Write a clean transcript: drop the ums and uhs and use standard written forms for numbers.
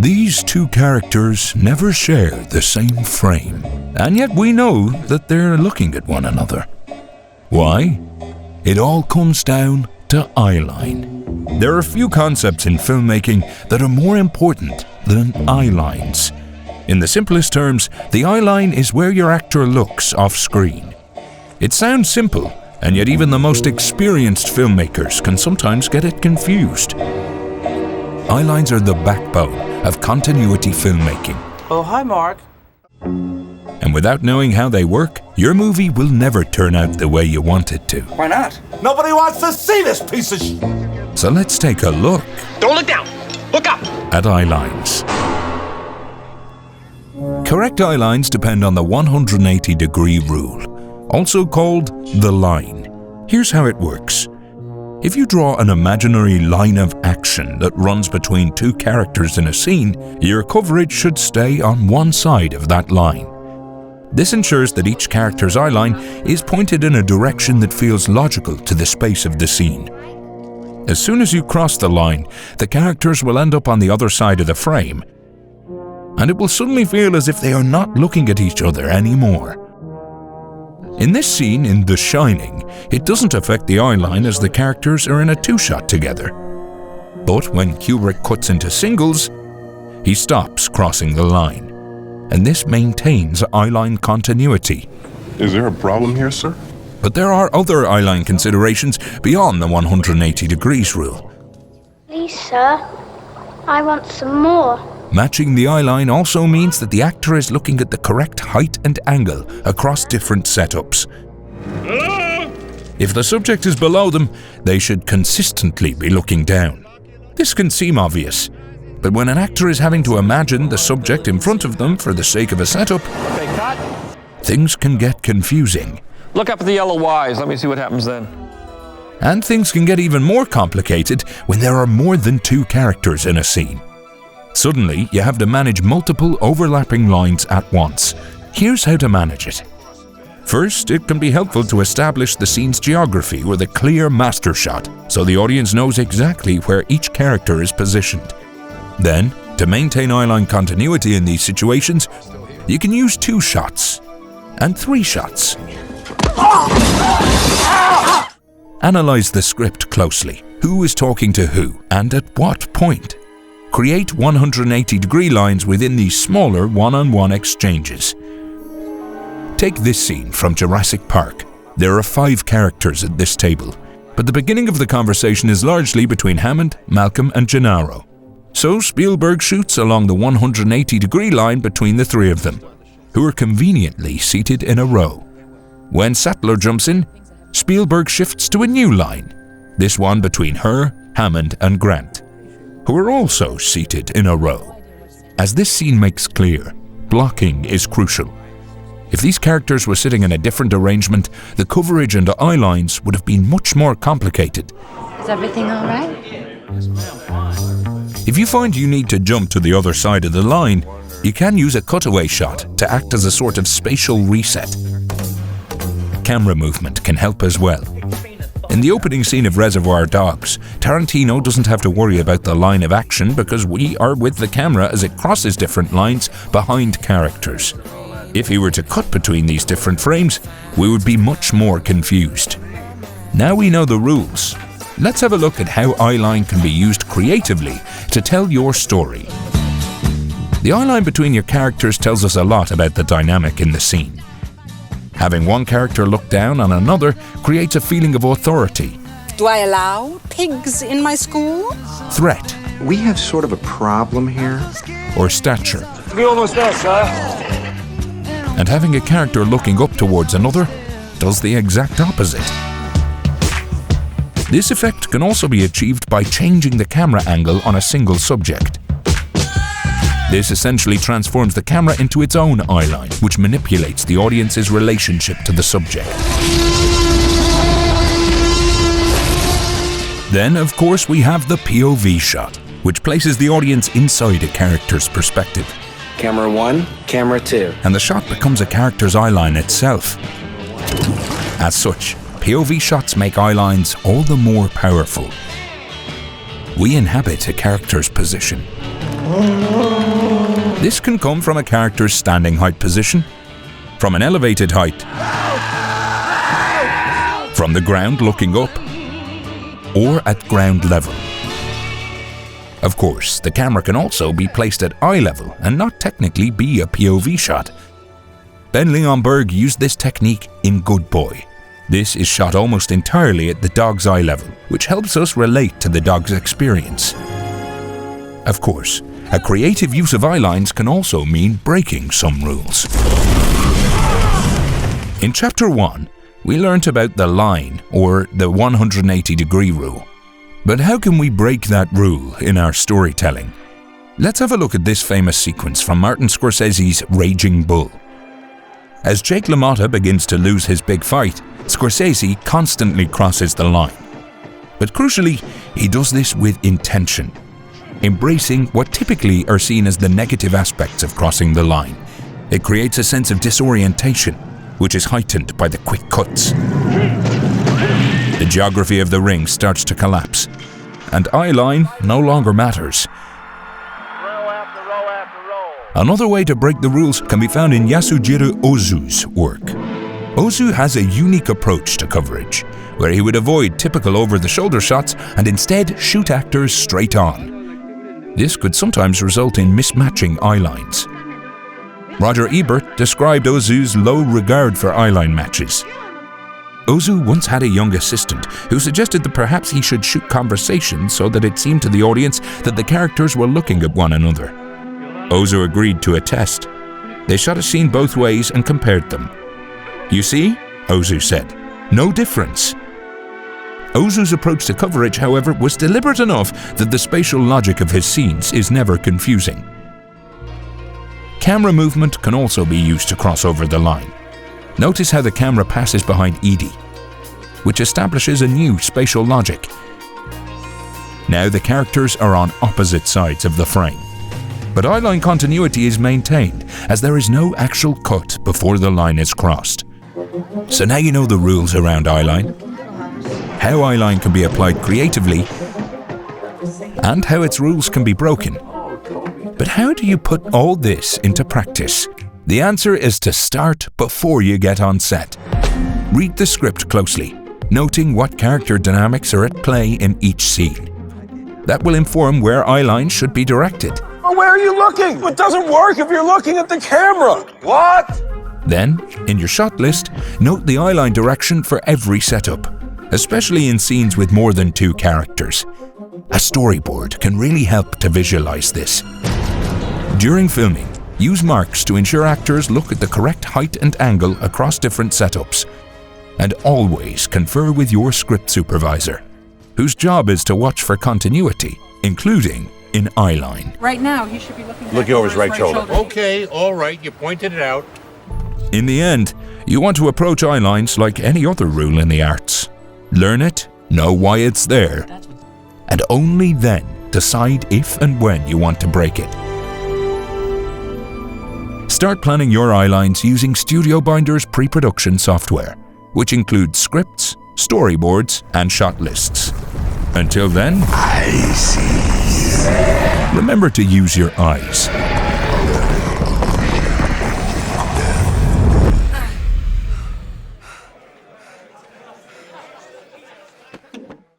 These two characters never share the same frame, and yet we know that they're looking at one another. Why? It all comes down to eyeline. There are few concepts in filmmaking that are more important than eyelines. In the simplest terms, the eyeline is where your actor looks off screen. It sounds simple, and yet even the most experienced filmmakers can sometimes get it confused. Eyelines are the backbone of continuity filmmaking. Oh, hi, Mark. And without knowing how they work, your movie will never turn out the way you want it to. Why not? Nobody wants to see this piece of sh**. So let's take a look. Don't look down. Look up. At eyelines. Correct eyelines depend on the 180-degree rule, also called the line. Here's how it works. If you draw an imaginary line of action that runs between two characters in a scene, your coverage should stay on one side of that line. This ensures that each character's eyeline is pointed in a direction that feels logical to the space of the scene. As soon as you cross the line, the characters will end up on the other side of the frame, and it will suddenly feel as if they are not looking at each other anymore. In this scene in The Shining, it doesn't affect the eyeline as the characters are in a two-shot together. But when Kubrick cuts into singles, he stops crossing the line, and this maintains eyeline continuity. Is there a problem here, sir? But there are other eyeline considerations beyond the 180 degrees rule. Please, sir, I want some more. Matching the eyeline also means that the actor is looking at the correct height and angle across different setups. If the subject is below them, they should consistently be looking down. This can seem obvious, but when an actor is having to imagine the subject in front of them for the sake of a setup, things can get confusing. Look up at the yellow Y's. Let me see what happens then. And things can get even more complicated when there are more than two characters in a scene. Suddenly, you have to manage multiple overlapping lines at once. Here's how to manage it. First, it can be helpful to establish the scene's geography with a clear master shot, so the audience knows exactly where each character is positioned. Then, to maintain eyeline continuity in these situations, you can use 2 shots and 3 shots. Analyze the script closely. Who is talking to who, and at what point? Create 180-degree lines within these smaller one-on-one exchanges. Take this scene from Jurassic Park. There are 5 characters at this table, but the beginning of the conversation is largely between Hammond, Malcolm, and Gennaro. So Spielberg shoots along the 180-degree line between the 3 of them, who are conveniently seated in a row. When Sattler jumps in, Spielberg shifts to a new line, this one between her, Hammond, and Grant, who are also seated in a row. As this scene makes clear, blocking is crucial. If these characters were sitting in a different arrangement, the coverage and the eyelines would have been much more complicated. Is everything all right? If you find you need to jump to the other side of the line, you can use a cutaway shot to act as a sort of spatial reset. Camera movement can help as well. In the opening scene of Reservoir Dogs, Tarantino doesn't have to worry about the line of action because we are with the camera as it crosses different lines behind characters. If he were to cut between these different frames, we would be much more confused. Now we know the rules. Let's have a look at how eyeline can be used creatively to tell your story. The eyeline between your characters tells us a lot about the dynamic in the scene. Having one character look down on another creates a feeling of authority. Do I allow pigs in my school? Threat. We have sort of a problem here. Or stature. We almost there, sir. And having a character looking up towards another does the exact opposite. This effect can also be achieved by changing the camera angle on a single subject. This essentially transforms the camera into its own eyeline, which manipulates the audience's relationship to the subject. Then, of course, we have the POV shot, which places the audience inside a character's perspective. Camera 1, camera 2. And the shot becomes a character's eyeline itself. As such, POV shots make eyelines all the more powerful. We inhabit a character's position. This can come from a character's standing height position, from an elevated height, from the ground looking up, or at ground level. Of course, the camera can also be placed at eye level and not technically be a POV shot. Ben Leonberg used this technique in Good Boy. This is shot almost entirely at the dog's eye level, which helps us relate to the dog's experience. Of course, a creative use of eye lines can also mean breaking some rules. In Chapter 1, we learnt about the line, or the 180-degree rule. But how can we break that rule in our storytelling? Let's have a look at this famous sequence from Martin Scorsese's Raging Bull. As Jake LaMotta begins to lose his big fight, Scorsese constantly crosses the line. But crucially, he does this with intention, embracing what typically are seen as the negative aspects of crossing the line. It creates a sense of disorientation, which is heightened by the quick cuts. The geography of the ring starts to collapse, and eyeline no longer matters. Another way to break the rules can be found in Yasujiro Ozu's work. Ozu has a unique approach to coverage, where he would avoid typical over-the-shoulder shots and instead shoot actors straight on. This could sometimes result in mismatching eye lines. Roger Ebert described Ozu's low regard for eyeline matches. Ozu once had a young assistant who suggested that perhaps he should shoot conversations so that it seemed to the audience that the characters were looking at one another. Ozu agreed to a test. They shot a scene both ways and compared them. "You see," Ozu said, "no difference." Ozu's approach to coverage, however, was deliberate enough that the spatial logic of his scenes is never confusing. Camera movement can also be used to cross over the line. Notice how the camera passes behind Edie, which establishes a new spatial logic. Now the characters are on opposite sides of the frame, but eyeline continuity is maintained as there is no actual cut before the line is crossed. So now you know the rules around eyeline, how eyeline can be applied creatively, and how its rules can be broken. But how do you put all this into practice? The answer is to start before you get on set. Read the script closely, noting what character dynamics are at play in each scene. That will inform where eyeline should be directed. Oh, where are you looking? It doesn't work if you're looking at the camera. What? Then, in your shot list, note the eyeline direction for every setup, especially in scenes with more than 2 characters. A storyboard can really help to visualize this. During filming, use marks to ensure actors look at the correct height and angle across different setups. And always confer with your script supervisor, whose job is to watch for continuity, including in eyeline. Right now, he should be looking Look over his right shoulder. Okay, all right, you pointed it out. In the end, you want to approach eyelines like any other rule in the arts. Learn it, know why it's there, and only then decide if and when you want to break it. Start planning your eyelines using StudioBinder's pre-production software, which includes scripts, storyboards, and shot lists. Until then, remember to use your eyes.